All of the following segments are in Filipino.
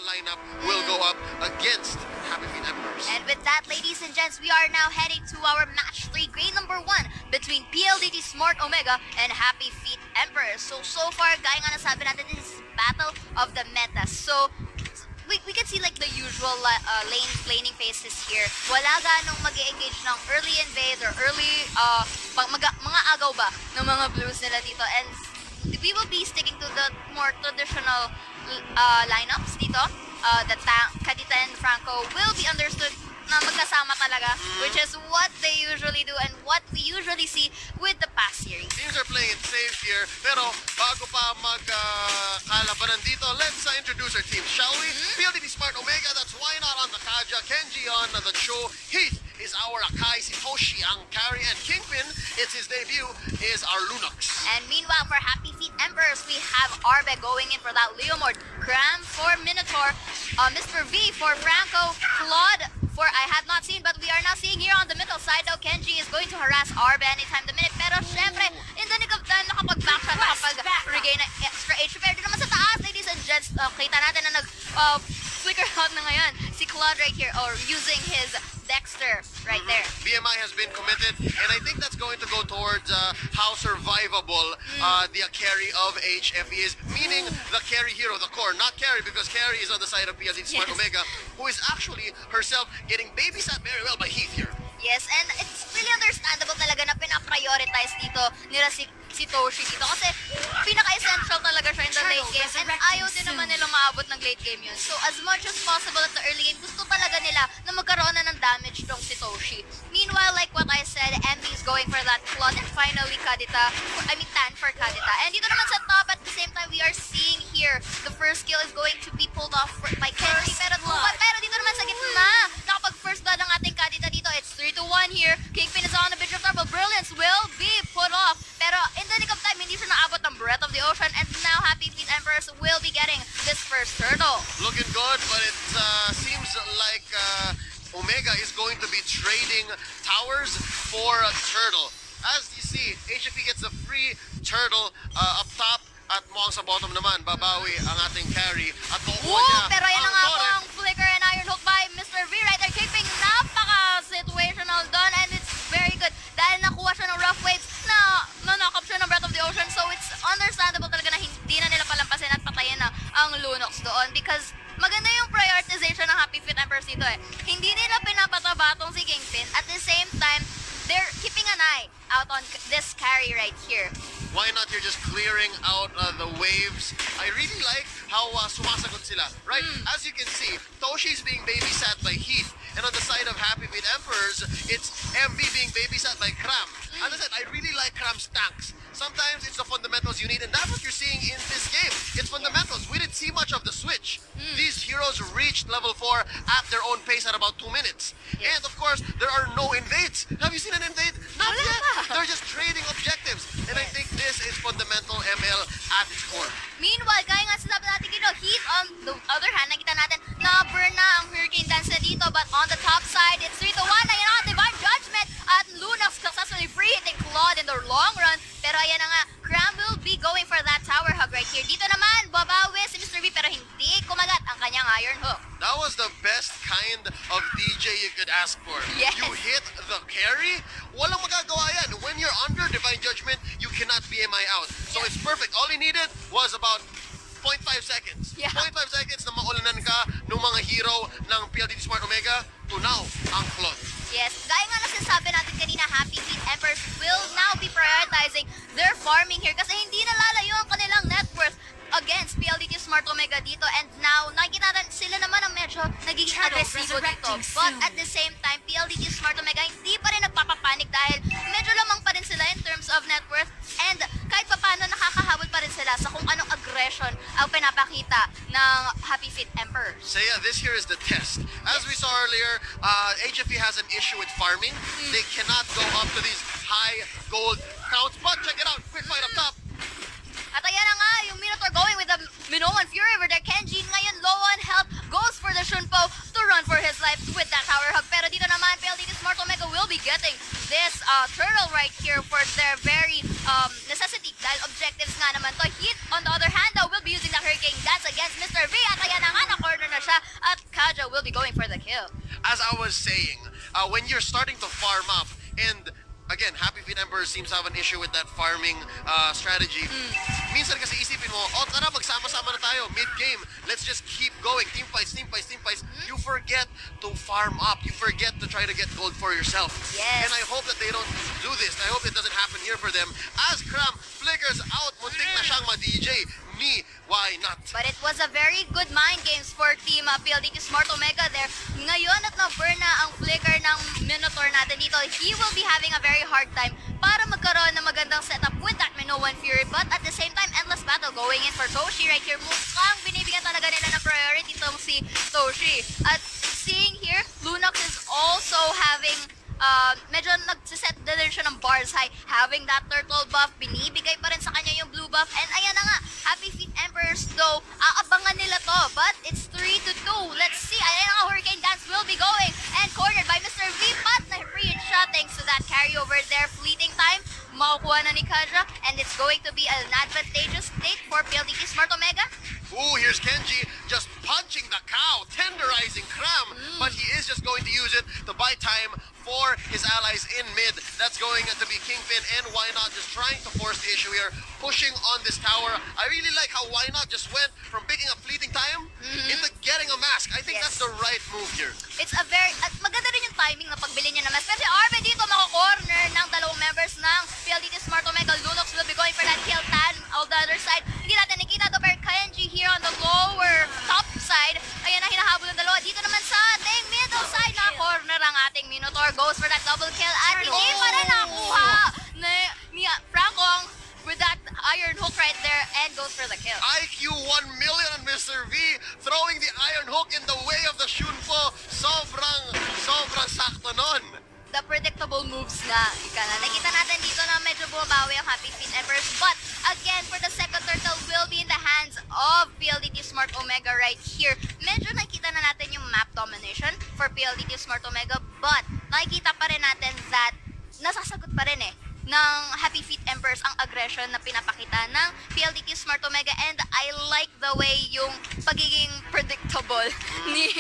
lineup will go up against Happy Feet Emperors. And with that, ladies and gents, we are now heading to our match 3, grade number 1, between Pldt Smart Omega and Happy Feet Emperors. So far, gaya nga nasabi natin, this is battle of the meta. So, we can see like the usual laning phases here. Wala ganong mag-engage ng early invade or early, mga agaw ba ng mga blues nila dito. And we will be sticking to the more traditional lineups dito. The Kadita and Franco will be understood na magkasama talaga, which is what they usually do and what we usually see with the past series. Teams are playing it safe here, pero bago pa magkalabanan dito, let's introduce our team, shall we? Pldt Smart Omega, that's why not on the Kaja, Kenji on the Cho, Heath is our Akai, Sitoshi ang carry, and Kingpin, it's his debut, is our Lunox. And meanwhile, for Happy Feet Emperors, we have Arbe going in for that Leomord, Cram for Minotaur, Mr. V for Franco, Claude for I have not seen, but we are now seeing here on the middle side though, Kenji is going to harass Arbe anytime the minute. Pero syempre, in the nick of time, nakapag-back shot, nakapag-regain ng extra HP. Pero naman sa taas, ladies and gents, kita natin na flicker out na ngayon si Claude right here, or using his Dexter right there. BMI has been committed, and I think that's going to go towards how survivable the carry of HFE is, meaning the carry hero, the core, not carry, because carry is on the side of Pldt Smart Omega, who is actually herself getting babysat very well by Heath here. Yes, and it's really understandable talaga na pina-prioritize dito nila si Toshi dito kasi pinaka-essential talaga siya in the late game, and ayaw din naman nila maabot ng late game yun. So as much as possible at the early game, gusto talaga nila na magkaroon na ng damage tong si Toshi. Meanwhile, like what I said, MV is going for that Claude, and finally Kadita, Tan for Kadita. And dito naman sa top, at the same time, we are seeing here the first kill is going to be pulled off by Kenji, pero dito naman sa gitna, nakapag-first blood ang ating Kadita dito. It's 3-1 here. Kingpin is on the bridge of Turbo. Brilliance will be put off, pero in the nick of time, hindi siya naabot ng Breath of the Ocean, and now Happy Feet Emperors will be getting this first turtle. Looking good, but it seems like Omega is going to be trading towers for a turtle. As you see, HFE gets a free turtle up top, at mukhang sa bottom naman, babawi ang ating carry at makukuha niya. Pero yan ang nga po turret. ang flicker and iron hook by Mr. V right there. Keeping napaka-situational done, and it's very good dahil nakuha siya ng rough waves na nanakap siya ng Breath of the Ocean. So it's understandable talaga na hindi na nila palampasin at patayin na ang Lunox doon, because maganda yung prioritization ng Happy Feet Emperors dito eh. Hindi nila pinapatabatong si Kingpin. At the same time, they're keeping an eye out on this carry right here. Why not? You're just clearing out the waves. I really like how sumasagot sila, right? As you can see, Toshi's being babysat by Heath, and on the side of Happy Feet Emperors, it's MV being babysat by Cram. As I said, I really like Cram's tanks. Sometimes it's the fundamentals you need, and that's what you're seeing in this game. It's fundamentals. We didn't see much of the switch. These heroes reached level 4 at their own pace at about 2 minutes. And of course, there are no invades. Have you seen an invade? Not yet. They're just trading objectives. And I think this is fundamental ML at its core. Meanwhile, gaya nga sinabi natin dito, Heath on the other hand, nakita natin na burn na ang Hurricane Dance na dito, but on the top side, it's 3-1. Ayan ang Divine Judgment at Lunox successfully free hitting Claude in the long run. Pero ayan na nga, Cram will be going for that tower hug right here. Dito naman, babawi si Mr. V, pero hindi kumagat ang kanyang iron hook. That was the best kind of DJ you could ask for. Yes. You hit the carry, walang magagawa yan. When you're under Divine Judgment, you cannot BMI out. So it's perfect. All he needed was about 0.5 seconds. Yeah. 0.5 seconds na maulanan ka ng mga hero ng Pldt Smart Omega to now, ang Claude. Yes, gaya nga na sinasabi natin kanina, Happy Feet Emperors will now be prioritizing their farming here kasi hindi nalalayo ang kanilang net worth against Pldt Smart Omega dito, and now nakikita natin sila naman ang medyo nagiging agresibo dito. But at the same time, Pldt Smart Omega hindi pa rin nagpapapanik dahil medyo lamang pa rin sila in terms of net worth, and kahit paano nakakahabol pa rin sila sa kung anong aggression ang pinapakita ng Happy Feet Emperors. So yeah, this here is the test. As we saw earlier, HFE has an issue with farming. They cannot go up to these high gold counts, but check it out, quick fight up top. At ayan na nga, yung Minotaur going with the Minoan Fury over there. Kenji ngayon low on health, goes for the Shunpo to run for his life with that tower hug. Pero dito naman, Pldt Smart Omega will be getting this turtle right here for their very necessity. Dahil objectives nga naman to. Heat, on the other hand, will be using the Hurricane Dance against Mr. V. At ayan na nga, na-corner na kill. As I was saying, when you're starting to farm up, and again, Happy Feet Emperor seems to have an issue with that farming strategy. Minsan kasi isipin mo, oh tara, magsama-sama na tayo, mid-game, let's just keep going, team fights, team fights, team fights. You forget to farm up, you forget to try to get gold for yourself. Yes. And I hope that they don't do this. I hope it doesn't happen here for them. As Cram flickers out, muntik na siyang ma-DJ. Me, why not? But it was a very good mind games for Team Pldt Smart Omega there. Ngayon at na-burn na ang flicker ng Minotaur natin dito, he will be having a very hard time para magkaroon ng magandang setup with that Minoan Fury. But at the same time, endless battle going in for Toshi right here. Mukhang binibigyan talaga nila ng priority itong si Toshi. At seeing here, Lunox is also having medyo nagsiset din siya ng bars high, having that turtle buff, binibigay pa rin sa kanya yung blue buff, and ayan na nga, Happy Feet Emperors though, aabangan nila to, but it's 3-2, let's see, ayan nga, Hurricane Dance will be going, and cornered by Mr. V, but na-free siya thanks to that carryover there, fleeting time, makukuha na ni Kaja, and it's going to be an advantageous state for Pldt Smart Omega. Ooh, here's Kenji just punching the cow, tenderizing Cram, but he is just going to use it to buy time for his allies in mid. That's going to be Kingpin, and Why Not just trying to force the issue here, pushing on this tower. I really like how Why Not just went from picking up fleeting time into getting a mask. I think that's the right move here. It's a very, at maganda rin yung timing na pagbili niya ng mask. Pero si Arbe dito mako-corner ng dalawang members ng Pldt Smart Omega. Lunox will be going for that kill. Tan on the other side. Hindi natin nakita to, pero Kenji here on the lower top side. Ayan na, hinahabol ng dalawa. Dito naman sa ating middle side na corner ang ating Minotaur. Goes for that double kill at hindi pa rin nakuha ni Frankong with that iron hook right there and goes for the kill. IQ 1 million on Mr. V, throwing the iron hook in the way of the Shunpo. Sobrang sakto nun. The predictable moves nga. Ika na. Nakita natin dito na medyo bumabawi ang Happy Feet Emperors. But again, for the second turtle will be in the hands of Pldt Smart Omega right here. Medyo nakita na natin yung map domination for Pldt Smart Omega. But nakikita pa rin natin that nasasagot pa rin ng Happy Feet Emperors ang aggression na pinapakita ng Pldt Smart Omega, and I like the way yung pagiging predictable ni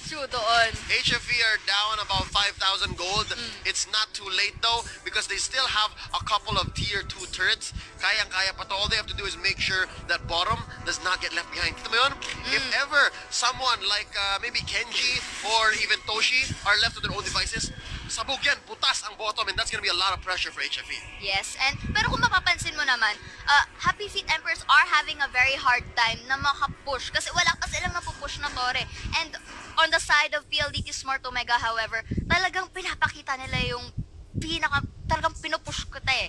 Chu doon. HFE are down about 5,000 gold. It's not too late though, because they still have a couple of tier 2 turrets. Kayang-kaya pa to. All they have to do is make sure that bottom does not get left behind. Kita mo yun? If ever someone like maybe Kenji or even Toshi are left to their own devices, sabog yan, butas ang bottom, and that's gonna be a lot of pressure for HFE. Yes, and pero kung mapapansin mo naman, Happy Feet Emperors are having a very hard time na makapush kasi wala pa silang napupush na tore. And on the side of Pldt Smart Omega, however, talagang pinapakita nila yung talagang pinupush ko tayo.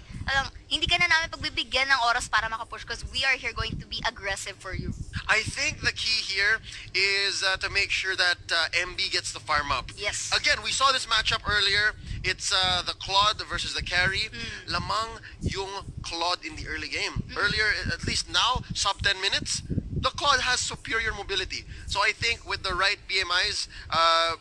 Hindi ka na namin pagbibigyan ng oras para makapush because we are here going to be aggressive for you. I think the key here is to make sure that MB gets the farm up. Yes. Again, we saw this matchup earlier. It's the Claude versus the carry. Lamang yung Claude in the early game. Earlier, at least now, sub 10 minutes, the Claude has superior mobility. So I think with the right BMIs,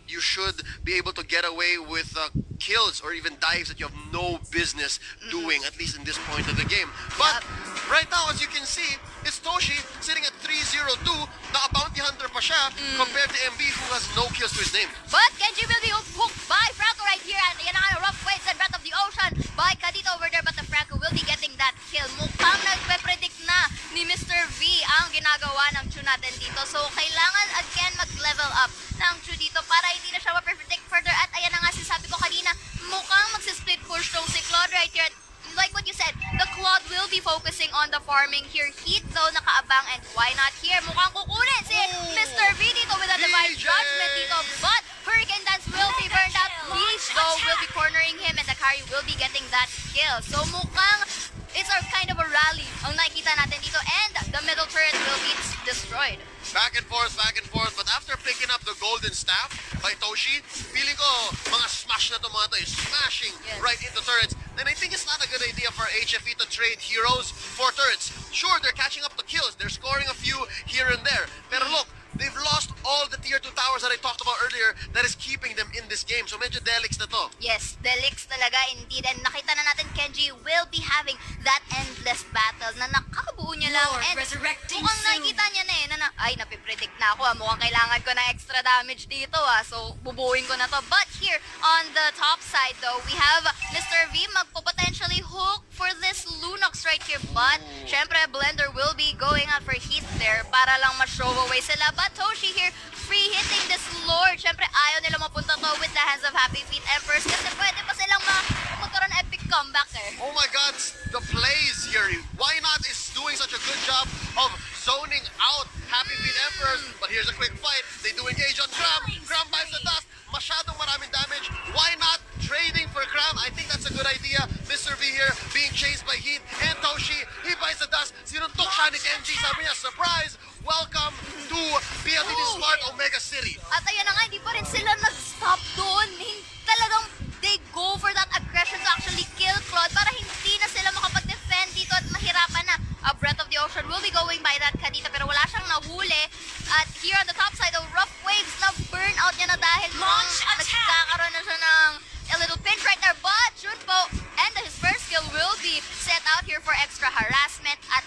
you should be able to get away with kills or even dives that you have no business doing, at least in this point of the game. But right now, as you can see, it's Toshi sitting at 3-0-2. Naka-bounty hunter pa siya compared to MB who has no kills to his name. But Kenji will be hooked by Franco right here, and yan ang rough waves and Breath of the Ocean by Kadito over there, but the Franco will be getting that kill. Mukhang nagpe-predict na ni Mr. V ang ginagawa ng Chu natin dito. So kailangan again mag-level up ng Chu dito para hindi na siya ma-predict further. At ayan na nga sinasabi ko kanina, mukhang magsisplit push tong si Claude right here. Like what you said, the Claude will be focusing on the farming here. Heat though nakaabang, and Why Not here? Mukhang kukunin si Mr. V dito with a divine judgment dito. But Hurricane Dance will be burned out. Leash though will be cornering him, and the carry will be getting that kill. So mukhang it's a kind of a rally ang nakikita natin dito, and the middle turret will be destroyed. Back and forth, but after picking up the golden staff by Toshi, feeling ko mga smash na to mga to, smashing right into turrets. Then I think it's not a good idea for HFE to trade heroes for turrets. Sure, they're catching up the kills, they're scoring a few here and there. Pero look, they've lost all the tier 2 towers that I talked about earlier that is keeping them in this game. So medyo delix na to. Yes, delix talaga indeed. And nakita na natin Kenji will be having that endless battle na nakakabuo niya lang. Lord, And resurrecting mukhang soon. nakikita niya na eh, ay, napipredict na ako mukhang kailangan ko ng extra damage dito so bubuuin ko na to. But here, on the top side though, we have Mr. V magpo-potentially hook for this Lunox right here. But, syempre, Blender will be going out for heat there para lang ma-show away sila. But Toshi here, free hitting this Lord. Syempre, ayaw nila mapunta to with the hands of Happy Feet Emperors kasi pwede pa silang magkaroon ng epic comeback eh. Oh my God, the plays here. Why Not is doing such a good job of zoning out Happy Feet Emperors. But here's a quick fight. They do engage on Cram. Cram buys the dust. Masyadong maraming damage. Why not trading for Cram? I think that's a good idea. Mr. V here being chased by Heat and Toshi. He buys the dust. Sinuntok siya ni Kenji. Sabi niya, surprise! Welcome to PLDT Smart Omega City. At ayun na nga, hindi pa rin sila nag-stop doon. Talagang they go for that aggression to actually kill Claude para hindi na sila makapag-defend dito at mahirapan na. A Breath of the Ocean will be going by that kanita pero wala siyang nahuli. At here on the top side, the rough waves na burn out niya na dahil Launch attack! nagkakaroon na siya ng a little pinch right there. But Junpo and his first kill will be set out here for extra harassment at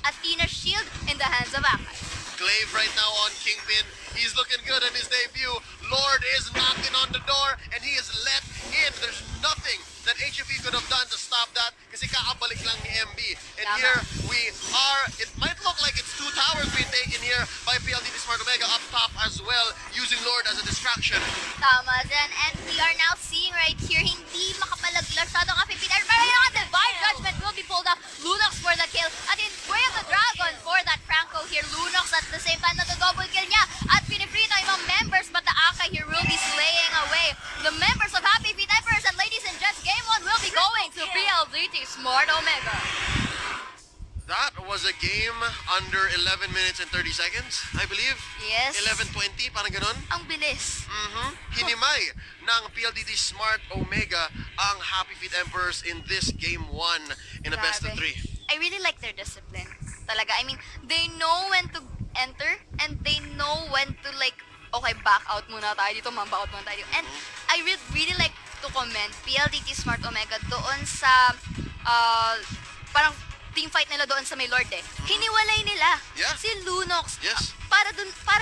Athena's shield in the hands of Akai. Glaive right now on Kingpin. He's looking good in his debut. Lord is knocking on the door and he is let in. There's nothing that HFE could have done to stop that kasi kakabalik lang ni MB. And Tama. here we are. It might look like it's 2 towers being taken here by PLDT Smart Omega up top as well, using Lord as a distraction. Tama dyan. And we are now seeing right here, hindi makapalaglas masyadong Happy Feet. Pero yung Divine Judgment will be pulled up. Lunox for the kill. At in Way of the Dragon for that Franco here. Lunox at the same time na double kill niya. At pinifree na ibang members, but the Akai here will be slaying away the members of Happy Feet Emperors. And ladies and gents, Game 1 will be going to PLDT Smart Omega. That was a game under 11 minutes and 30 seconds, I believe. Yes. 11:20, parang ganun. Ang bilis. Hinimay ng PLDT Smart Omega ang Happy Feet Emperors in this game 1 in a best of 3. I really like their discipline. Talaga. I mean, they know when to enter and they know when to like, okay, back out muna tayo dito, back out muna tayo dito. And I really like to commend PLDT Smart Omega doon sa parang team fight nila doon sa may Lord eh. Hiniwalay nila Yeah. si Lunox. Yes. Para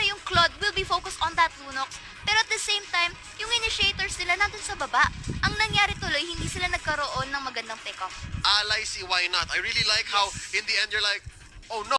yung Claude will be focused on that Lunox. Pero at the same time, yung initiators nila nandun sa baba. Ang nangyari tuloy, hindi sila nagkaroon ng magandang pick-off. Alay si Why Not. I really like how in the end you're like, oh no.